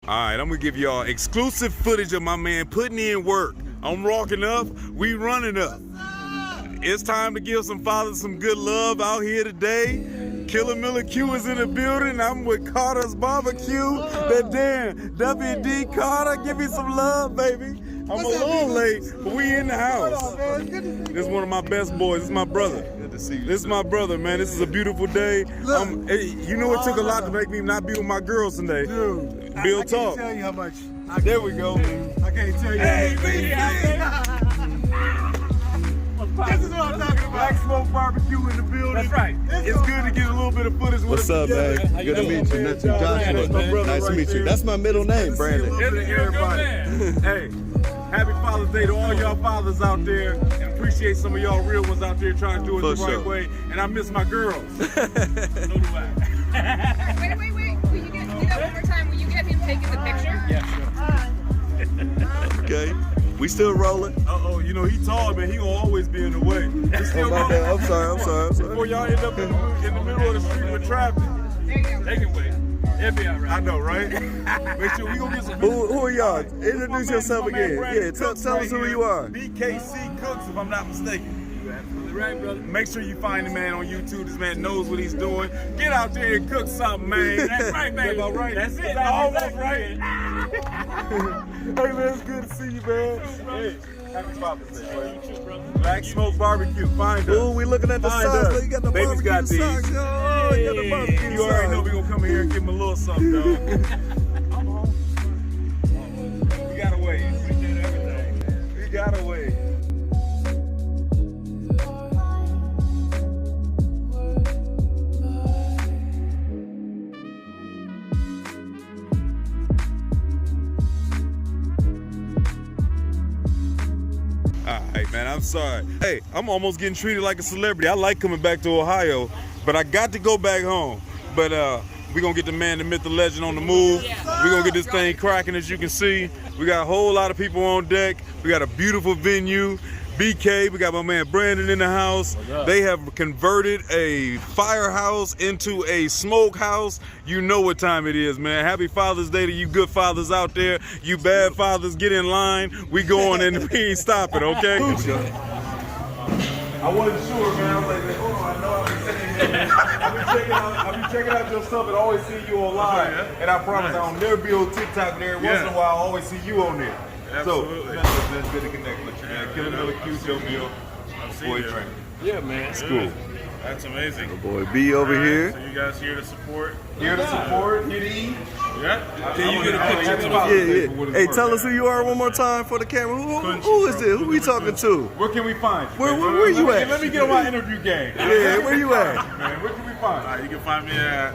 All right, I'm gonna give y'all exclusive footage of my man putting in work. I'm rocking up, we running up. It's time to give some fathers some good love out here today. Killer Miller Q is in the building. I'm with Carter's Barbecue. That damn WD Carter, give me some love, baby. I'm a little late, but we in the house. This is one of my best boys. This is my brother. Good to see you. This is my brother, man. This is a beautiful day. Hey, you know it took a lot to make me not be with my girls today. Dude, Bill I talk. can't tell you how much. There we go. I can't tell you. Hey, this is what I'm talking about. Black Smoke Barbecue in the building. That's right. It's good to get a little bit of footage with What's up, man? Good to meet you. Nice to meet you. That's my middle name, Brandon. Hey, happy Father's Day to all y'all fathers out there. And appreciate some of y'all real ones out there trying to do it the right way. And I miss my girls. So do I. Wait. Will you do that one more time? Will you get him taking the picture? Yeah, sure. Okay. We still rolling. Uh-oh, you know, he tall, man. He gonna always be in the way. Oh, my bad. I'm sorry. Before y'all end up in the middle of the street with traffic. There you go. Take it away. It'll be all right. I know, right? Make sure we gonna get some. Who are y'all? Introduce yourself again. Yeah, tell us who you are. BKC Cooks, if I'm not mistaken. You're absolutely right, brother. Make sure you find the man on YouTube. This man knows what he's doing. Get out there and cook something, man. That's right, baby. Am I right? That's it. That's almost exactly right. Hey, man, it's good to see you, man. Hey, happy Father's Day, man. Black Smoke Barbecue. Find us. Ooh, we looking at the Find socks. us. Look, you got the Baby's barbecue got these. socks. Oh, you got the barbecue You already know socks. we gonna come in here and give him a little something, dog. We gotta wait. We gotta wait. Alright, man, I'm sorry. Hey, I'm almost getting treated like a celebrity. I like coming back to Ohio, but I got to go back home. But we're gonna get the man, the myth, the legend on the move. We're gonna get this thing cracking, as you can see. We got a whole lot of people on deck. We got a beautiful venue. BK, we got my man Brandon in the house. They have converted a firehouse into a smokehouse. You know what time it is, man. Happy Father's Day to you good fathers out there. You bad fathers, get in line. We going and we ain't stopping, okay? I wasn't sure, man. I was like, hold on, I know I've been checking out your stuff and always see you online. And I promise I'll never be on TikTok there. Once in a while, I always see you on there. Absolutely. So, it's good to connect with you, man. Killer Miller Q, Joe Bill, boyfriend. Yeah, man. It's cool. That's amazing. Oh, boy, B over here. So you guys here to support? Here to support, here to eat. Yeah. Can you get a picture? Yeah. Hey, tell us who you are one more time for the camera. Who is this? Who we talking to? Where can we find you? Where you at? Let me get on my interview game. Yeah, where you at? Man, where can we find you? You can find me at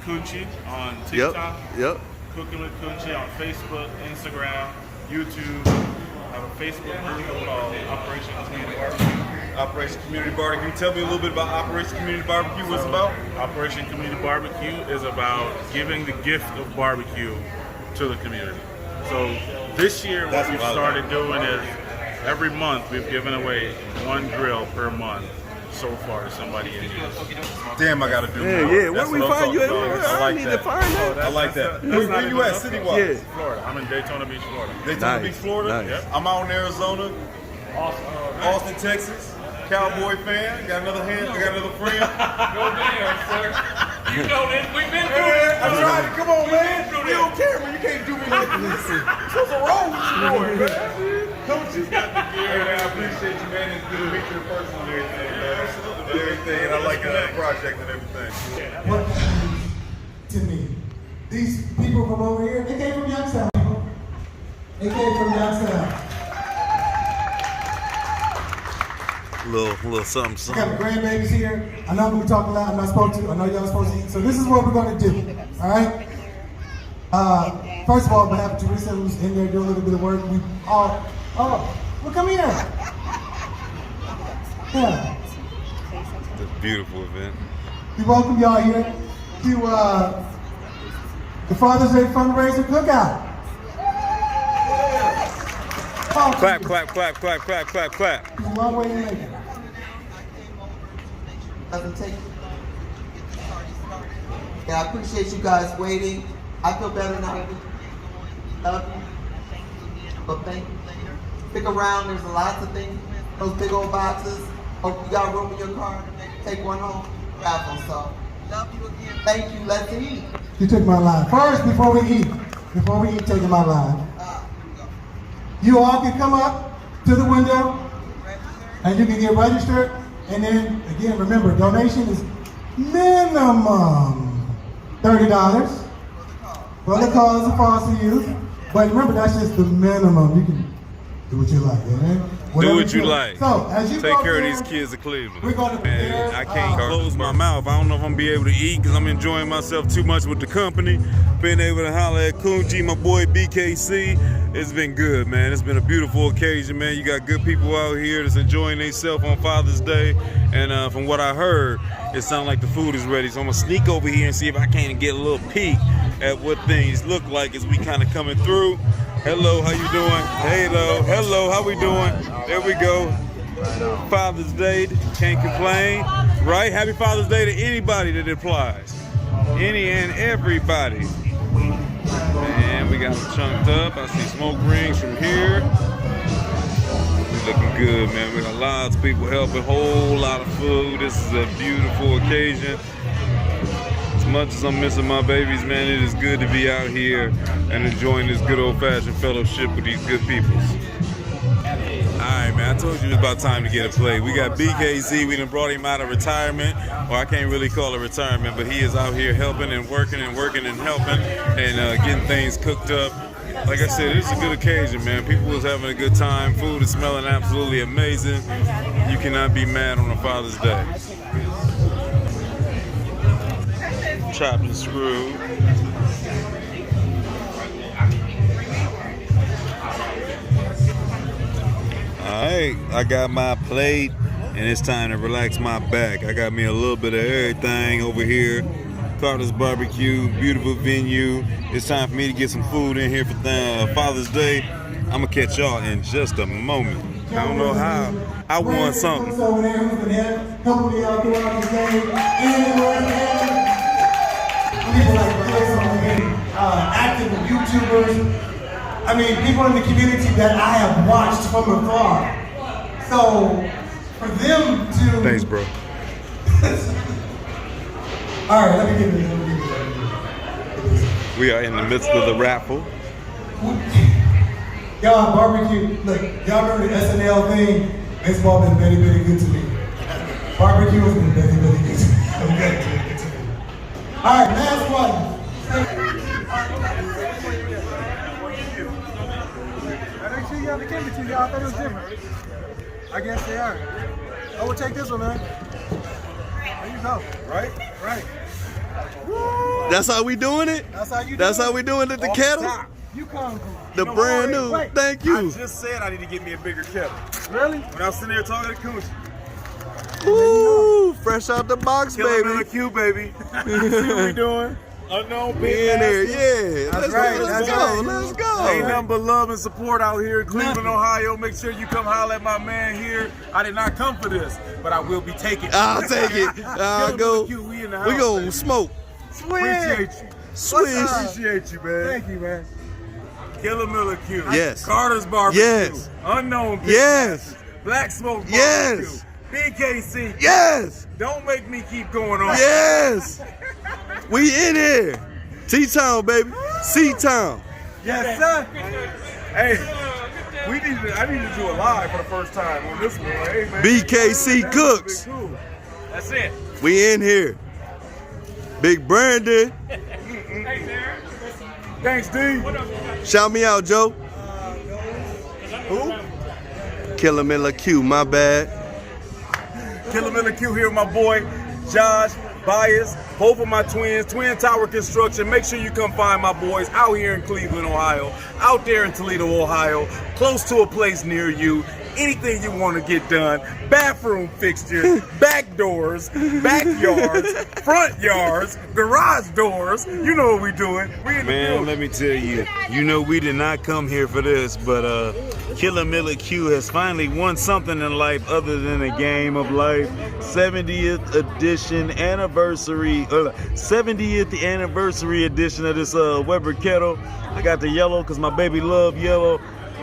Kunchi on TikTok. Yep. Cooking with Kunchi on Facebook, Instagram, YouTube. I have a Facebook group called Operation Community Barbecue. Operation Community Barbecue. Tell me a little bit about Operation Community Barbecue. What's it about? Operation Community Barbecue is about giving the gift of barbecue to the community. So this year, what we've started doing is every month we've given away one grill per month so far to somebody in need. Damn, I gotta do more. Yeah. Where we find you at? I need to find that. I like that. Where you at, city-wise? Yeah. Florida. I'm in Daytona Beach, Florida. Daytona Beach, Florida? Nice. Yep. I'm out in Arizona. Austin, Texas. Cowboy fan. Got another hand. I got another friend. Go down, sir. You know this. We've been through Hey, this. I'm trying to, come on, man. You on camera. You can't do me like this. What's wrong with you, boy, man? Coach's got the gear. Hey, man, I appreciate you, man. It's good to meet you in person and everything, man. Absolutely. And everything. And I like the project and everything. What to me? These people from over here, they came from Youngstown. They came from Youngstown. Little something, I something. got the grandbabies here. I know I'm gonna talk a lot. I'm not supposed to. I know y'all supposed to eat. So this is what we're gonna do. All right. First of all, on behalf of Teresa, who's in there doing a little bit of work, we all. Oh, well, come here. Yeah. It's a beautiful event. We welcome y'all here to the Father's Day Fundraiser Cookout. Clap, clap, clap, clap, clap, clap, clap. It's a long way to make it. Doesn't take. Yeah, I appreciate you guys waiting. I feel better now. Love you. But thank you later. Stick around, there's lots of things. Those big old boxes. Hope you got room in your car to maybe take one home. Raffle. So, love you again. Thank you. Let's eat. You took my line. First, before we eat, taking my line. You all can come up to the window and you can get registered. And then, again, remember, donation is minimum $30 for the cause of foster youth. But remember, that's just the minimum. You can do what you like, amen? Do what you like. So, as you take care of there, these kids of Cleveland. We're going to prepare, I can't close my mouth. I don't know if I'm gonna be able to eat because I'm enjoying myself too much with the company. Being able to holler at Kunji, my boy BKC. It's been good, man. It's been a beautiful occasion, man. You got good people out here that's enjoying themselves on Father's Day. And from what I heard, it sounds like the food is ready. So I'm gonna sneak over here and see if I can't get a little peek at what things look like as we kind of coming through. Hello, how you doing? Hello, how we doing? There we go. Father's Day, can't complain, right? Happy Father's Day to anybody that applies. Any and everybody. And we got them chunked up. I see smoke rings from here. Looking good, man. We got lots of people helping, whole lot of food. This is a beautiful occasion. As much as I'm missing my babies, man, it is good to be out here and enjoying this good old-fashioned fellowship with these good peoples. Alright, man, I told you it was about time to get a play. We got BKZ, we done brought him out of retirement, or I can't really call it retirement, but he is out here helping and working and helping and getting things cooked up. Like I said, it's a good occasion, man. People is having a good time. Food is smelling absolutely amazing. You cannot be mad on a Father's Day. Chopped and screwed. Alright, I got my plate and it's time to relax my back. I got me a little bit of everything over here. Carter's Barbecue, beautiful venue. It's time for me to get some food in here for Father's Day. I'm gonna catch y'all in just a moment. I don't know how. I won something. People like active YouTubers. I mean, people in the community that I have watched from afar. So, for them to... Thanks, bro. All right, let me give it. We are in the midst of the raffle. Y'all, barbecue. Look, y'all remember the SNL thing? Baseball been very, very good to me. Barbecue has been very, very good to me. Okay, good to me. All right, last one. I didn't see y'all the camera to y'all. I thought it was different. I guess they are. I will take this one, man. There you go. Right? Right. Woo! That's how we doing it? That's how you That's do how it? we doing it, the kettle? You come from. The brand new. Wait. Thank you. I just said I need to get me a bigger kettle. Really? When I was sitting there talking to Kunji. Ooh, fresh out the box, Killing baby. BBQ, baby. You see what we doing? Unknown We in there, yeah. That's Let's right, go, let's that's go, right. let's go. Ain't nothing but love and support out here in Cleveland, Ohio. Make sure you come holler at my man here. I did not come for this, but I will be taking it. I'll take it. I'll go. BBQ, we in the house. We gonna smoke. Appreciate you. Swish. Appreciate you, man. Thank you, man. Killer Miller Q. Yes. Carter's Barbecue. Yes. Unknown Big Yes. Master. Black Smoke Barbecue. Yes. BKC. Yes. Don't make me keep going on. Yes. We in here. T-Town, baby. C-Town. Yes, sir. Hey, I need to do a live for the first time on this one. Hey, man. BKC Cooks. Cool. That's it. We in here. Big Brandon. Thanks, D. Shout me out, Joe. Who? Killer Miller Q, my bad. Killer Miller Q here with my boy, Josh, Bias, both of my twins, Twin Tower Construction. Make sure you come find my boys out here in Cleveland, Ohio, out there in Toledo, Ohio, close to a place near you. Anything you want to get done, bathroom fixtures, back doors, backyards, front yards, garage doors. You know what we doing. We in the building. Let me tell you, you know we did not come here for this, but Killer Miller Q has finally won something in life other than a game of life. 70th edition anniversary, 70th anniversary edition of this Weber kettle. I got the yellow because my baby love yellow.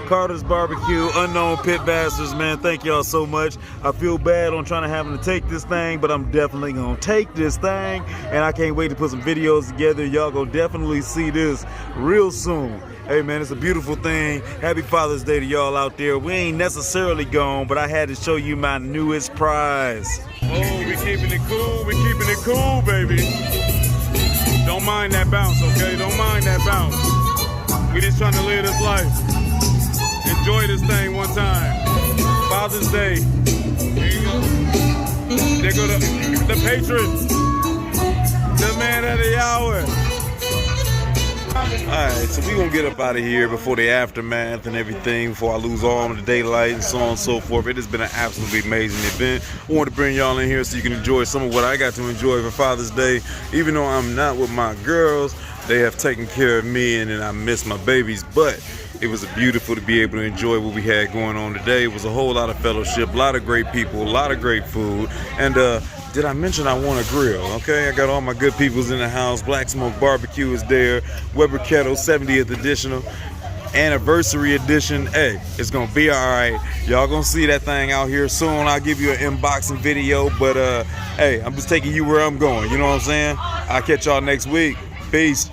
Carter's Barbecue, Unknown Pit Bastards, man, thank y'all so much. I feel bad on trying to have to take this thing, but I'm definitely gonna take this thing, and I can't wait to put some videos together. Y'all gonna definitely see this real soon. Hey man, it's a beautiful thing. Happy Father's Day to y'all out there. We ain't necessarily gone, but I had to show you my newest prize. Oh, we keeping it cool, baby. Don't mind that bounce, okay? Don't mind that bounce. We just trying to live this life. Enjoy this thing one time. Father's Day. Here you go. There go the patron. The man of the hour. Alright, so we gonna get up out of here before the aftermath and everything, before I lose all of the daylight and so on and so forth. It has been an absolutely amazing event. I want to bring y'all in here so you can enjoy some of what I got to enjoy for Father's Day. Even though I'm not with my girls, they have taken care of me, and then I miss my babies, but it was beautiful to be able to enjoy what we had going on today. It was a whole lot of fellowship, a lot of great people, a lot of great food. And did I mention I want a grill? Okay, I got all my good peoples in the house. Black Smoke Barbecue is there. Weber Kettle 70th edition, anniversary edition. Hey, it's gonna be all right. Y'all gonna see that thing out here soon. I'll give you an unboxing video, but hey, I'm just taking you where I'm going. You know what I'm saying? I'll catch y'all next week. Peace.